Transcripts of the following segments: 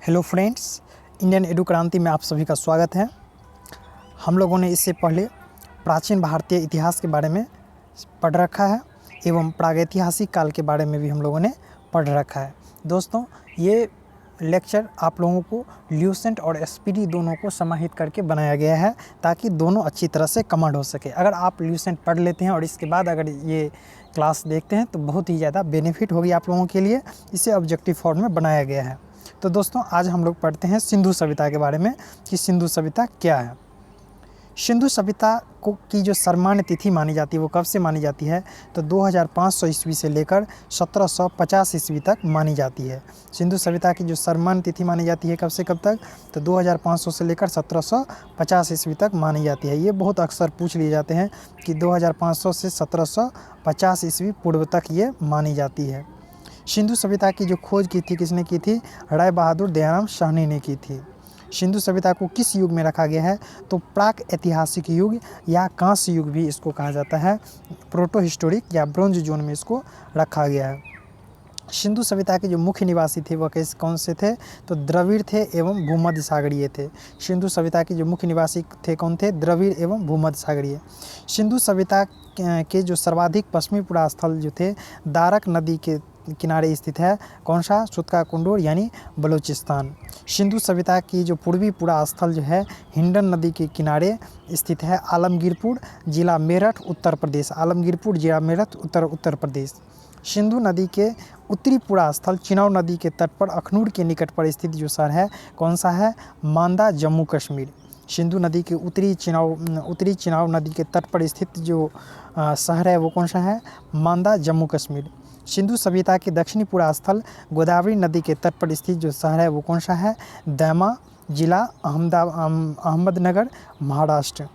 Hello friends, Indian edu क्रांति में आप सभी का स्वागत है। हम लोगों ने इससे पहले प्राचीन भारतीय इतिहास के बारे में पढ़ रखा है एवं प्रागैतिहासिक काल के बारे में भी हम लोगों ने पढ़ रखा है। दोस्तों, ये लेक्चर आप लोगों को ल्यूसेंट और एसपीडी दोनों को समाहित करके बनाया गया है ताकि दोनों अच्छी तरह से कमांड हो सके। अगर आप ल्यूसेंट पढ़ लेते हैं और इसके बाद अगर ये क्लास देखते हैं तो बहुत ही ज़्यादा बेनिफिट होगी आप लोगों के लिए। इसे ऑब्जेक्टिव फॉर्म में बनाया गया है। तो दोस्तों, आज हम लोग पढ़ते हैं सिंधु सभ्यता के बारे में कि सिंधु सभ्यता क्या है। सिंधु सभ्यता को की जो सर्वमान्य तिथि मानी जाती है वो कब से मानी जाती है तो 2500 ईस्वी से लेकर 1750 ईस्वी तक मानी जाती है। सिंधु सभ्यता की जो सर्वमान्य तिथि मानी जाती है कब से कब तक तो 2500 से लेकर 1750 ईस्वी तक मानी जाती है। ये बहुत अक्सर पूछ लिए जाते हैं कि 2500 से 1750 ईस्वी पूर्व तक ये मानी जाती है। सिंधु सभ्यता की जो खोज की थी किसने की थी? राय बहादुर दयाराम साहनी ने की थी। सिंधु सभ्यता को किस युग में रखा गया है तो प्राक ऐतिहासिक युग या कांस्य युग भी इसको कहा जाता है। प्रोटो हिस्टोरिक या ब्रोंज जोन में इसको रखा गया है। सिंधु सभ्यता के जो मुख्य निवासी थे वह कौन से थे तो द्रविड़ थे एवं भूमध्य सागरीय थे। सिंधु सभ्यता के जो मुख्य निवासी थे कौन थे? द्रविड़ एवं भूमध्य सागरीय। सिंधु सभ्यता के जो सर्वाधिक पश्चिमी पुरास्थल जो थे दारक नदी के किनारे स्थित है। कौन सा? सुतका कुंडोर यानी बलूचिस्तान। सिंधु सभ्यता की जो पूर्वी पुरास्थल जो है हिंडन नदी के किनारे स्थित है। आलमगीरपुर जिला मेरठ उत्तर प्रदेश। आलमगीरपुर जिला मेरठ उत्तर प्रदेश। सिंधु नदी के उत्तरी पुरास्थल चिनाब नदी के तट पर अखनूर के निकट पर स्थित जो शहर है कौन सा है? मांदा, जम्मू कश्मीर। सिंधु नदी के उत्तरी चिनाब नदी के तट पर स्थित जो शहर है वो कौन सा है? मांदा, जम्मू कश्मीर। सिंधु सभ्यता के दक्षिणी पुरास्थल गोदावरी नदी के तट पर स्थित जो शहर है वो कौन सा है? दैमा, जिला अहमदनगर, महाराष्ट्र।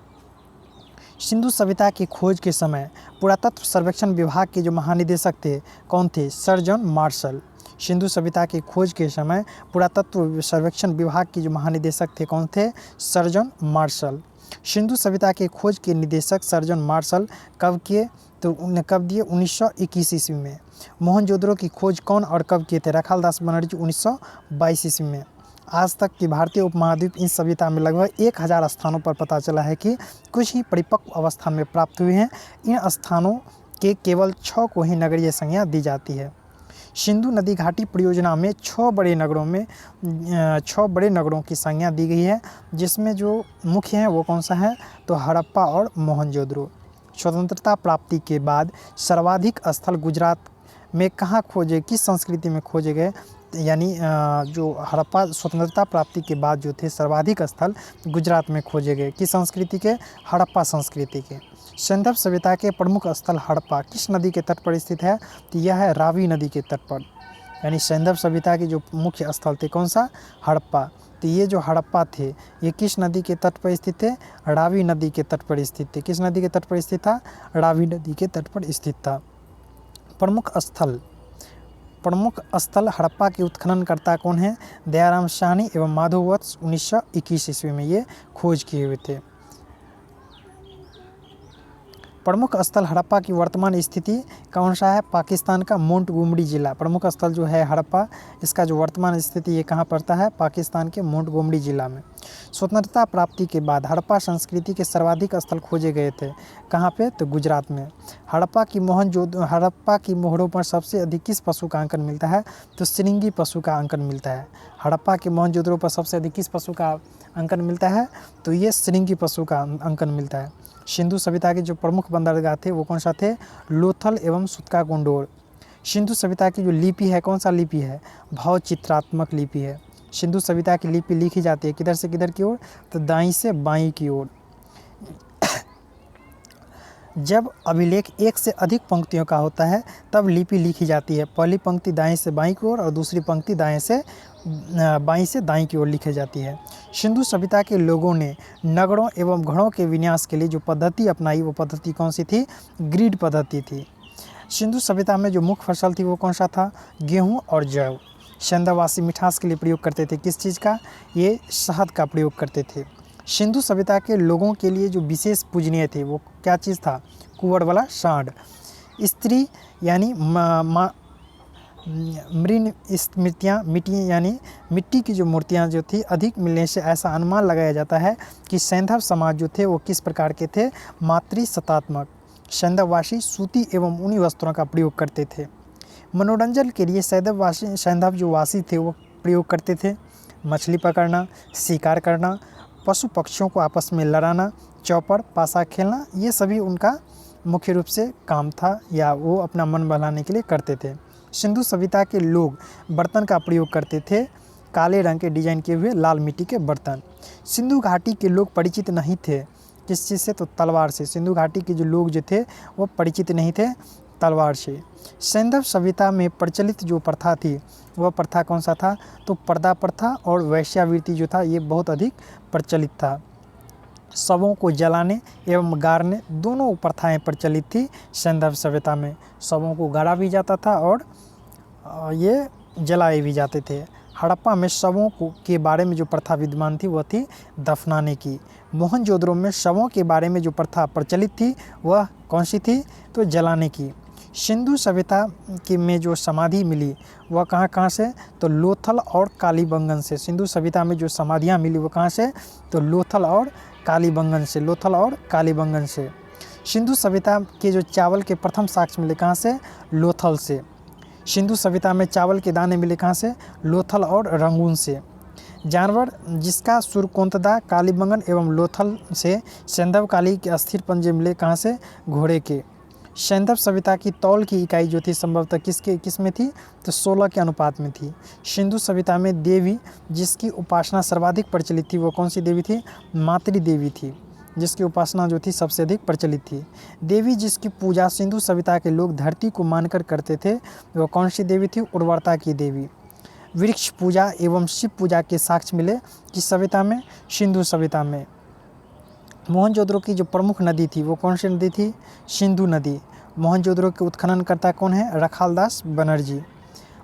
सिंधु सभ्यता की खोज के समय पुरातत्व सर्वेक्षण विभाग के जो महानिदेशक थे कौन थे? Sir John Marshall. सिंधु सभ्यता की खोज के समय पुरातत्व सर्वेक्षण विभाग के जो महानिदेशक थे कौन थे? Sir John Marshall. सिंधु सभ्यता के खोज के निदेशक सर जॉन मार्शल कब किए तो कब दिए? 1921 ईस्वी में। मोहनजोदड़ो की खोज कौन और कब किए थे? राखालदास बनर्जी 1922 ईस्वी में। आज तक की भारतीय उपमहाद्वीप इन सभ्यता में लगभग 1000 स्थानों पर पता चला है कि कुछ ही परिपक्व अवस्था में प्राप्त हुए हैं। इन स्थानों के केवल 6 को ही नगरीय संज्ञा दी जाती है। सिंधु नदी घाटी परियोजना में 6 बड़े नगरों की संज्ञा दी गई है, जिसमें जो मुख्य हैं वो कौन सा है तो हड़प्पा और मोहनजोदड़ो। स्वतंत्रता प्राप्ति के बाद सर्वाधिक स्थल गुजरात में कहाँ खोजे, किस संस्कृति में खोजे गए? यानी जो हड़प्पा स्वतंत्रता प्राप्ति के बाद जो थे सर्वाधिक स्थल गुजरात में खोजे गए। किस संस्कृति के? हड़प्पा संस्कृति के। सिंधु सभ्यता के प्रमुख स्थल हड़प्पा किस नदी के तट पर स्थित है तो यह है रावी नदी के तट पर। यानी सिंधु सभ्यता के जो मुख्य स्थल थे कौन सा? हड़प्पा। तो ये जो हड़प्पा थे ये किस नदी के तट पर स्थित थे? रावी नदी के तट पर स्थित थे। किस नदी के तट पर स्थित था? रावी नदी के तट पर स्थित था। प्रमुख स्थल हड़प्पा के उत्खननकर्ता कौन है? दयाराम साहनी एवं माधव वत्स 1921 ईस्वी में ये खोज किए हुए थे। प्रमुख स्थल हड़प्पा की वर्तमान स्थिति कौन सा है? पाकिस्तान का मोंटगोमरी जिला। प्रमुख स्थल जो है हड़प्पा इसका जो वर्तमान स्थिति ये कहाँ पड़ता है? पाकिस्तान के मोंटगोमरी जिला में। स्वतंत्रता प्राप्ति के बाद हड़प्पा संस्कृति के सर्वाधिक स्थल खोजे गए थे। कहाँ पे? तो गुजरात में। हड़प्पा की मोहरों पर सबसे अधिक किस पशु का अंकन मिलता है तो श्रृंगी पशु का अंकन मिलता है। हड़प्पा के मोहनजोदड़ो पर सबसे अधिक किस पशु का अंकन मिलता है तो ये श्रृंगी पशु का अंकन मिलता है। सिंधु सभ्यता के जो प्रमुख बंदरगाह थे वो कौन सा थे? लोथल एवं सुतका कुंडोर। सिंधु सभ्यता की जो लिपि है कौन सा लिपि है? भावचित्रात्मक लिपि है। सिंधु सभ्यता की लिपि लिखी जाती है किधर से किधर की ओर तो दाईं से बाईं की ओर। जब अभिलेख एक से अधिक पंक्तियों का होता है तब लिपि लिखी जाती है। पहली पंक्ति दाएं से बाईं की ओर और दूसरी पंक्ति बाईं से दाईं की ओर लिखी जाती है। सिंधु सभ्यता के लोगों ने नगरों एवं घरों के विन्यास के लिए जो पद्धति अपनाई वो पद्धति कौन सी थी? ग्रिड पद्धति थी। सिंधु सभ्यता में जो मुख्य फसल थी वो कौन सा था? गेहूँ और जौ। सिंधवासी मिठास के लिए प्रयोग करते थे। किस चीज़ का? ये शहद का प्रयोग करते थे। सिंधु सभ्यता के लोगों के लिए जो विशेष पूजनीय थे वो क्या चीज़ था? कुंवर वाला सांड। स्त्री यानी मृण स्मृतियाँ यानी मिट्टी की जो मूर्तियाँ जो थी अधिक मिलने से ऐसा अनुमान लगाया जाता है कि सैंधव समाज जो थे वो किस प्रकार के थे, मातृसत्तात्मक। सैंधववासी सूती एवं ऊनी वस्त्रों का प्रयोग करते थे। मनोरंजन के लिए सैंधव जो वासी थे वो प्रयोग करते थे मछली पकड़ना, शिकार करना, पशु पक्षियों को आपस में लड़ाना, चौपड़ पासा खेलना, ये सभी उनका मुख्य रूप से काम था या वो अपना मन बहलाने के लिए करते थे। सिंधु सभ्यता के लोग बर्तन का प्रयोग करते थे, काले रंग के डिजाइन किए हुए लाल मिट्टी के बर्तन। सिंधु घाटी के लोग परिचित नहीं थे किस चीज़ से, तो तलवार से। सिंधु घाटी के जो लोग जो थे वो परिचित नहीं थे तलवार से। सैंधव सभ्यता में प्रचलित जो प्रथा थी वह प्रथा कौन सा था, तो पर्दा प्रथा और वेश्यावृत्ति जो था ये बहुत अधिक प्रचलित था। शवों को जलाने एवं गाड़ने दोनों प्रथाएं प्रचलित थी सैंधव सभ्यता में। शवों को गाड़ा भी जाता था और ये जलाए भी जाते थे। हड़प्पा में शवों के बारे में जो प्रथा विद्यमान थी वह थी दफनाने की। मोहनजोदड़ो में शवों के बारे में जो प्रथा प्रचलित थी वह कौन सी थी, तो जलाने की। सिंधु सभ्यता की में जो समाधि मिली वह कहाँ से, तो लोथल और कालीबंगन से। सिंधु सभ्यता में जो समाधियाँ मिली वो कहाँ से, तो लोथल और कालीबंगन से। लोथल और कालीबंगन से। सिंधु सभ्यता के जो चावल के प्रथम साक्ष्य मिले कहाँ से, लोथल से। सिंधु सभ्यता में चावल के दाने मिले कहाँ से, लोथल और रंगून से। जानवर जिसका सुरकोंतदा कालीबंगन एवं लोथल से। सैंधव काली के अस्थिर पंजे मिले कहाँ से, घोड़े के। सैंधव सभ्यता की तौल की इकाई जो थी संभवतः किस में थी, तो 16 के अनुपात में थी। सिंधु सभ्यता में देवी जिसकी उपासना सर्वाधिक प्रचलित थी वो कौन सी देवी थी, मातृ देवी थी, जिसकी उपासना जो थी सबसे अधिक प्रचलित थी। देवी जिसकी पूजा सिंधु सभ्यता के लोग धरती को मानकर करते थे वो कौन सी देवी थी, उर्वरता की देवी। वृक्ष पूजा एवं शिव पूजा के साक्ष्य मिले किस सभ्यता में, सिंधु सभ्यता में। मोहनजोदड़ो की जो प्रमुख नदी थी वो कौन सी नदी थी, सिंधु नदी। मोहनजोदड़ो के उत्खननकर्ता कौन है, रखालदास बनर्जी।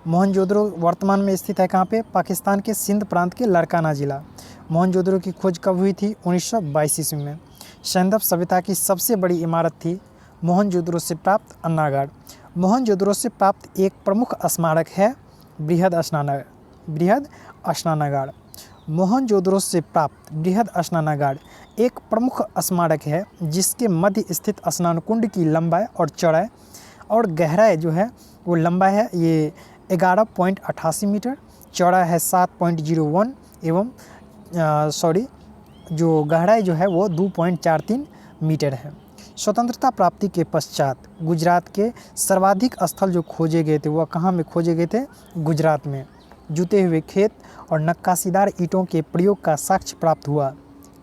मोहनजोदड़ो वर्तमान में स्थित है कहाँ पे, पाकिस्तान के सिंध प्रांत के लारकाना जिला। मोहनजोदड़ो की खोज कब हुई थी, 1922 ईस्वी में। सैंधव सभ्यता की सबसे बड़ी इमारत थी मोहनजोदड़ो से प्राप्त अन्नागार। मोहनजोदड़ो से प्राप्त एक प्रमुख स्मारक है बृहद स्नानागार। मोहनजोदड़ो से प्राप्त बृहद स्नानागार एक प्रमुख स्मारक है जिसके मध्य स्थित स्नान कुंड की लंबाई और चौड़ाई और गहराई जो है वो लंबाई है ये 11.88 मीटर, चौड़ाई है 7.01 एवं जो गहराई जो है वो 2.43 मीटर है। स्वतंत्रता प्राप्ति के पश्चात गुजरात के सर्वाधिक स्थल जो खोजे गए थे वह कहाँ में खोजे गए थे, गुजरात में। जुते हुए खेत और नक्काशीदार ईंटों के प्रयोग का साक्ष्य प्राप्त हुआ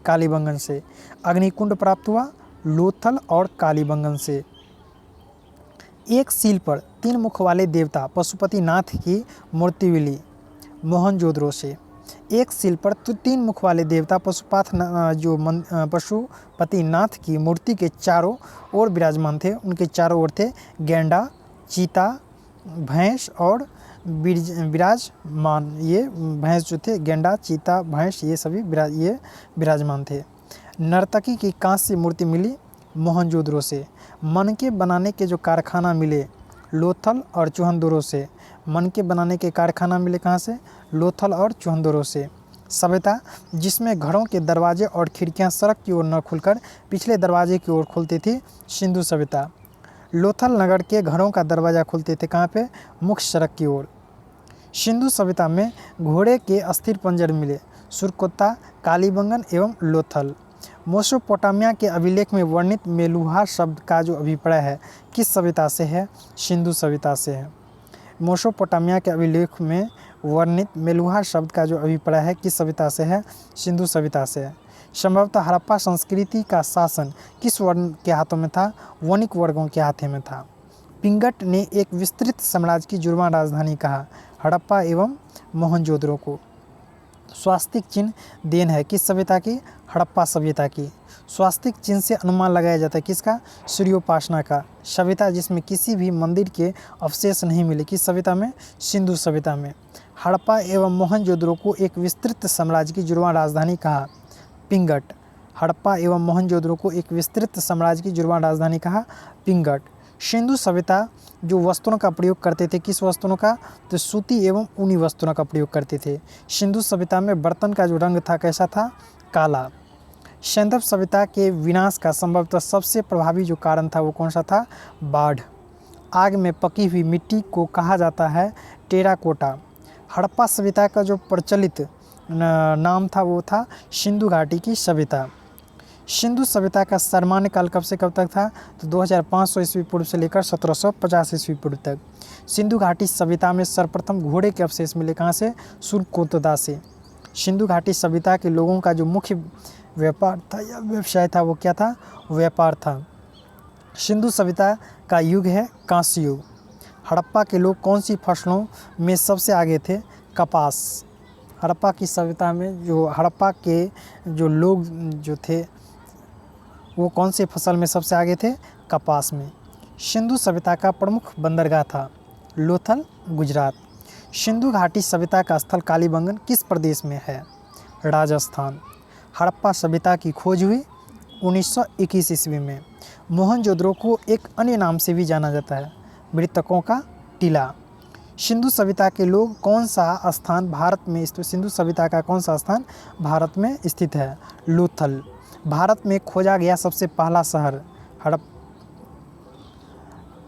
कालीबंगन से। अग्निकुंड प्राप्त हुआ लोथल और कालीबंगन से। एक सील पर 3 मुख वाले देवता पशुपतिनाथ की मूर्ति मिली मोहनजोदड़ो से। एक सील पर 3 मुख वाले देवता पशुपतिनाथ की मूर्ति के चारों ओर विराजमान थे। उनके चारों ओर थे गेंडा, चीता, भैंस और विराजमान। ये भैंस जो थे, गेंडा, चीता, भैंस, ये सभी विराजमान थे। नर्तकी की कांस्य मूर्ति मिली मोहनजोदड़ो से। मनके बनाने के जो कारखाना मिले लोथल और चूहनदुर्ग से। मनके बनाने के कारखाना मिले कहाँ से, लोथल और चूहनदुर्ग से। सभ्यता जिसमें घरों के दरवाजे और खिड़कियां सड़क की ओर न खुलकर पिछले दरवाजे की ओर खुलती थी, सिंधु सभ्यता। लोथल नगर के घरों का दरवाज़ा खुलते थे कहाँ पे, मुख्य सड़क की ओर। सिंधु सभ्यता में घोड़े के अस्थिर पंजर मिले सुरकोता, कालीबंगन एवं लोथल। मेसोपोटामिया के अभिलेख में वर्णित मेलुहा शब्द का जो अभिप्राय है किस सभ्यता से है, सिंधु सभ्यता से है। मेसोपोटामिया के अभिलेख में वर्णित मेलुहा शब्द का जो अभिप्राय है किस सभ्यता से है, सिंधु सभ्यता से है। संभवतः हड़प्पा संस्कृति का शासन किस वर्ण के हाथों में था, वणिक वर्गों के हाथों में था। पिंगट ने एक विस्तृत साम्राज्य की जुड़वां राजधानी कहा हड़प्पा एवं मोहनजोदड़ो को। स्वास्तिक चिन्ह देन है किस सभ्यता की, हड़प्पा सभ्यता की। स्वास्तिक चिन्ह से अनुमान लगाया जाता है किसका, सूर्योपासना का। सभ्यता जिसमें किसी भी मंदिर के अवशेष नहीं मिले किस सभ्यता में, सिंधु सभ्यता में। हड़प्पा एवं मोहनजोदड़ो को एक विस्तृत साम्राज्य की जुड़वां राजधानी कहा पिंगट। हड़प्पा एवं मोहनजोदड़ो को एक विस्तृत साम्राज्य की जुड़वां राजधानी कहा पिंगट। सिंधु सभ्यता जो वस्त्रों का प्रयोग करते थे, किस वस्त्रों का, तो सूती एवं ऊनी वस्त्रों का प्रयोग करते थे। सिंधु सभ्यता में बर्तन का जो रंग था कैसा था, काला। सिंधु सभ्यता के विनाश का संभवतः सबसे प्रभावी जो कारण था वो कौन सा था, बाढ़। आग में पकी हुई मिट्टी को कहा जाता है टेराकोटा। हड़प्पा सभ्यता का जो प्रचलित नाम था वो था सिंधु घाटी की सभ्यता। सिंधु सभ्यता का सामान्य काल कब से कब तक था, तो 2500 ईस्वी पूर्व से लेकर 1750 ईस्वी पूर्व तक। सिंधु घाटी सभ्यता में सर्वप्रथम घोड़े के अवशेष मिले, कहाँ से, सुरकोतदा से। सिंधु घाटी सभ्यता के लोगों का जो मुख्य व्यापार था या व्यवसाय था वो क्या था, व्यापार था। सिंधु सभ्यता का युग है कांस्य युग। हड़प्पा के लोग कौन सी फसलों में सबसे आगे थे, कपास। हड़प्पा की सभ्यता में जो हड़प्पा के जो लोग जो थे वो कौन से फसल में सबसे आगे थे, कपास में। सिंधु सभ्यता का प्रमुख बंदरगाह था लोथल, गुजरात। सिंधु घाटी सभ्यता का स्थल कालीबंगन किस प्रदेश में है, राजस्थान। हड़प्पा सभ्यता की खोज हुई 1921 ईस्वी में। मोहनजोदड़ो को एक अन्य नाम से भी जाना जाता है, मृतकों का टीला। सिंधु सभ्यता के लोग कौन सा स्थान भारत में स्थित, सिंधु सभ्यता का कौन सा स्थान भारत में स्थित है, लोथल। भारत में खोजा गया सबसे पहला शहर,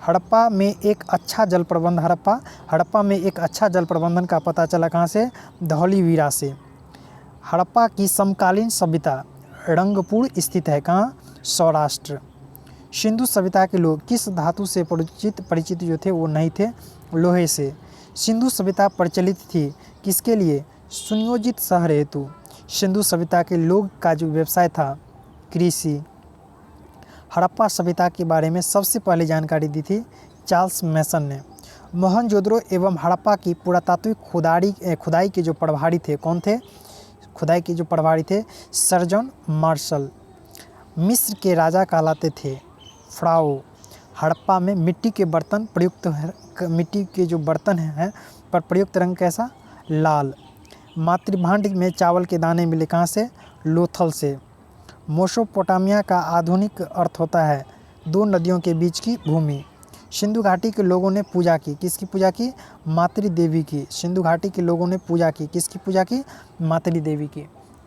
हड़प्पा में एक अच्छा जल प्रबंधन, हड़प्पा में एक अच्छा जल प्रबंधन का पता चला, कहाँ से, धौलीवीरा से। हड़प्पा की समकालीन सभ्यता रंगपुर स्थित है, कहाँ, सौराष्ट्र। सिंधु सभ्यता के लोग किस धातु से परिचित जो थे वो नहीं थे, लोहे से। सिंधु सभ्यता प्रचलित थी किसके लिए, सुनियोजित शहर हेतु। सिंधु सभ्यता के लोग का जो व्यवसाय था, कृषि। हड़प्पा सभ्यता के बारे में सबसे पहले जानकारी दी थी चार्ल्स मैसन ने। मोहनजोदड़ो एवं हड़प्पा की पुरातात्विक खुदाई के जो प्रभारी थे, कौन थे, खुदाई के जो प्रभारी थे, सर जॉन मार्शल। मिस्र के राजा कहलाते थे फ़ाराओ। हड़प्पा में मिट्टी के बर्तन प्रयुक्त, मिट्टी के जो बर्तन हैं पर प्रयुक्त रंग कैसा, लाल। मातृभांड में चावल के दाने मिले, कहाँ से, लोथल से। मेसोपोटामिया का आधुनिक अर्थ होता है दो नदियों के बीच की भूमि। सिंधु घाटी के लोगों ने पूजा की, किसकी पूजा की, मातृ देवी की। सिंधु घाटी के लोगों ने पूजा की, किसकी पूजा की, मातृ देवी की।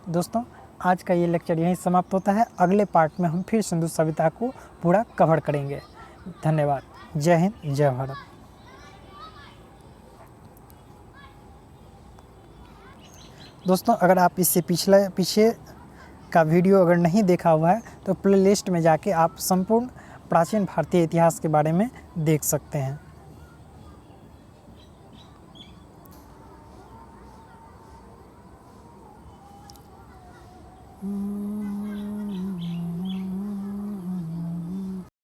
दोस्तों, आज का ये लेक्चर यहीं समाप्त होता है। अगले पार्ट में हम फिर सिंधु सभ्यता को पूरा कवर करेंगे। धन्यवाद। जय हिंद, जय भारत। दोस्तों, अगर आप इससे पीछे का वीडियो अगर नहीं देखा हुआ है तो प्लेलिस्ट में जाके आप संपूर्ण प्राचीन भारतीय इतिहास के बारे में देख सकते हैं।